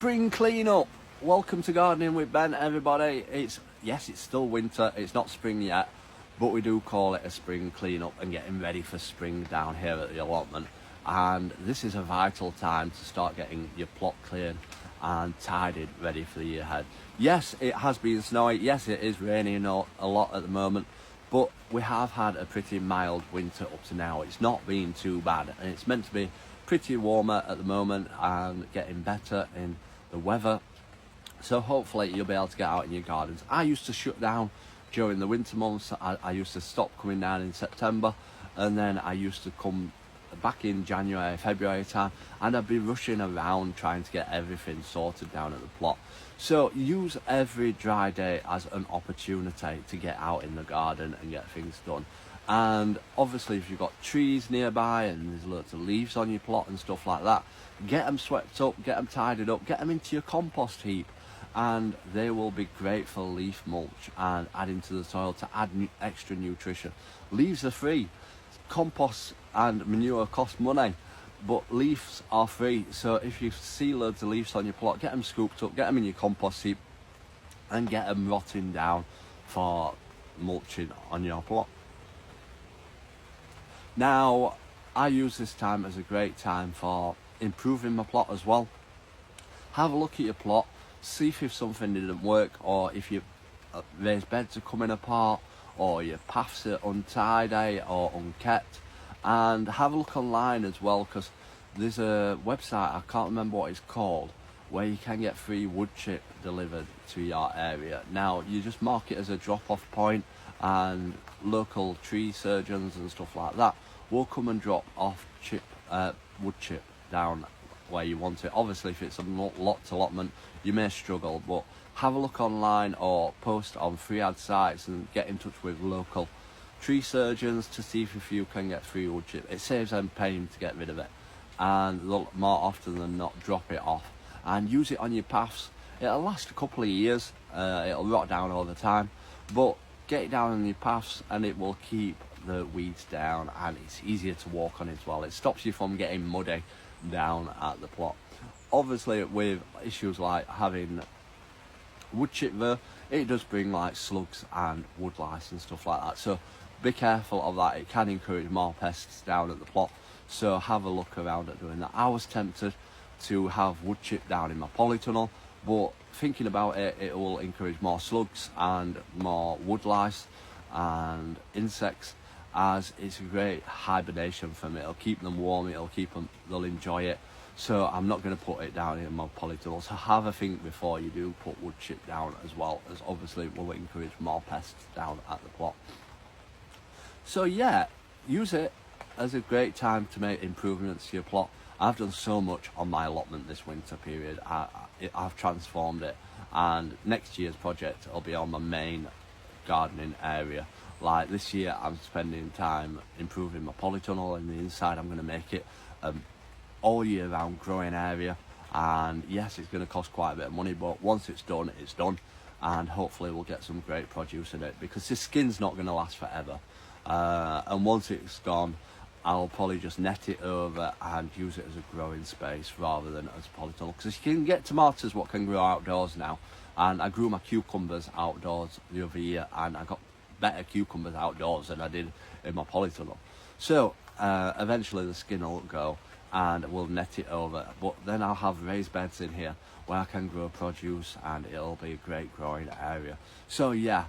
Spring cleanup. Welcome to Gardening with Ben, everybody. It's still winter, it's not spring yet, but we do call it a spring cleanup and getting ready for spring down here at the allotment. And this is a vital time to start getting your plot cleared and tidied, ready for the year ahead. Yes, it has been snowy, yes it is raining a lot at the moment, but we have had a pretty mild winter up to now. It's not been too bad, and it's meant to be pretty warmer at the moment and getting better in the weather, so hopefully you'll be able to get out in your gardens. I used to shut down during the winter months. I used to stop coming down in September, and then I used to come back in January, February time, and I'd be rushing around trying to get everything sorted down at the plot. So use every dry day as an opportunity to get out in the garden and get things done. And obviously if you've got trees nearby and there's loads of leaves on your plot and stuff like that, get them swept up, get them tidied up, get them into your compost heap, and they will be great for leaf mulch and adding to the soil to add extra nutrition. Leaves are free. Compost and manure cost money, but leaves are free. So if you see loads of leaves on your plot, get them scooped up, get them in your compost heap, and get them rotting down for mulching on your plot. Now, I use this time as a great time for improving my plot as well. Have a look at your plot, see if something didn't work, or if your raised beds are coming apart, or your paths are untidy or unkept. And have a look online as well, because there's a website, I can't remember what it's called, where you can get free wood chip delivered to your area. Now, you just mark it as a drop-off point, and local tree surgeons and stuff like that will come and drop off wood chip down where you want it. Obviously if it's a locked allotment you may struggle, but have a look online or post on free ad sites and get in touch with local tree surgeons to see if you can get free wood chip. It saves them paying to get rid of it, and they'll more often than not drop it off and use it on your paths. It'll last a couple of years, it'll rot down all the time, but get it down on your paths and it will keep the weeds down, and it's easier to walk on as well. It stops you from getting muddy down at the plot. Obviously with issues like having wood chip though, it does bring like slugs and wood lice and stuff like that, so be careful of that. It can encourage more pests down at the plot, so have a look around at doing that. I was tempted to have wood chip down in my polytunnel, but thinking about it, it will encourage more slugs and more wood lice and insects, as it's a great hibernation for them. It'll keep them warm, they'll enjoy it. So I'm not going to put it down in my polytunnel. So have a think before you do put wood chip down, as well as obviously it will encourage more pests down at the plot. So yeah, use it as a great time to make improvements to your plot. I've done so much on my allotment this winter period. I've transformed it, and next year's project will be on my main gardening area. Like this year I'm spending time improving my polytunnel, and the inside I'm going to make it all year round growing area. And yes, it's going to cost quite a bit of money, but once it's done, and hopefully we'll get some great produce in it, because this skin's not going to last forever, and once it's gone I'll probably just net it over and use it as a growing space rather than as polytunnel, because you can get tomatoes what can grow outdoors now, and I grew my cucumbers outdoors the other year and I got better cucumbers outdoors than I did in my polytunnel. So eventually the skin will go and we'll net it over, but then I'll have raised beds in here where I can grow produce, and it'll be a great growing area. So yeah,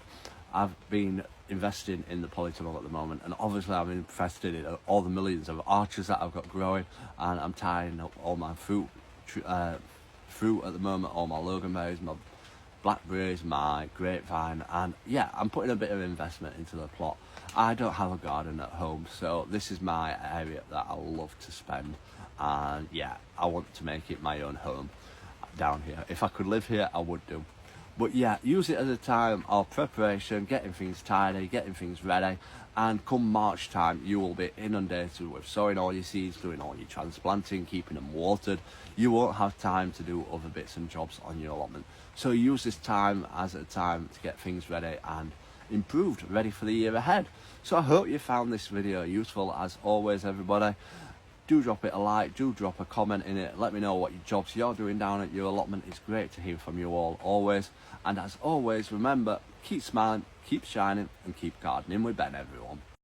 I've been investing in the polytunnel at the moment, and obviously I'm invested in all the millions of arches that I've got growing, and I'm tying up all my fruit at the moment, all my loganberries, my blackberries, my grapevine, and yeah, I'm putting a bit of investment into the plot. I don't have a garden at home, so this is my area that I love to spend, and yeah, I want to make it my own home down here. If I could live here, I would do. But yeah, use it as a time of preparation, getting things tidy, getting things ready, and come March time you will be inundated with sowing all your seeds, doing all your transplanting, keeping them watered. You won't have time to do other bits and jobs on your allotment. So use this time as a time to get things ready and improved, ready for the year ahead. So I hope you found this video useful. As always, everybody, do drop it a like, do drop a comment in it, let me know what your jobs you're doing down at your allotment. It's great to hear from you all, always. And as always, remember, keep smiling, keep shining, and keep gardening with Ben, everyone.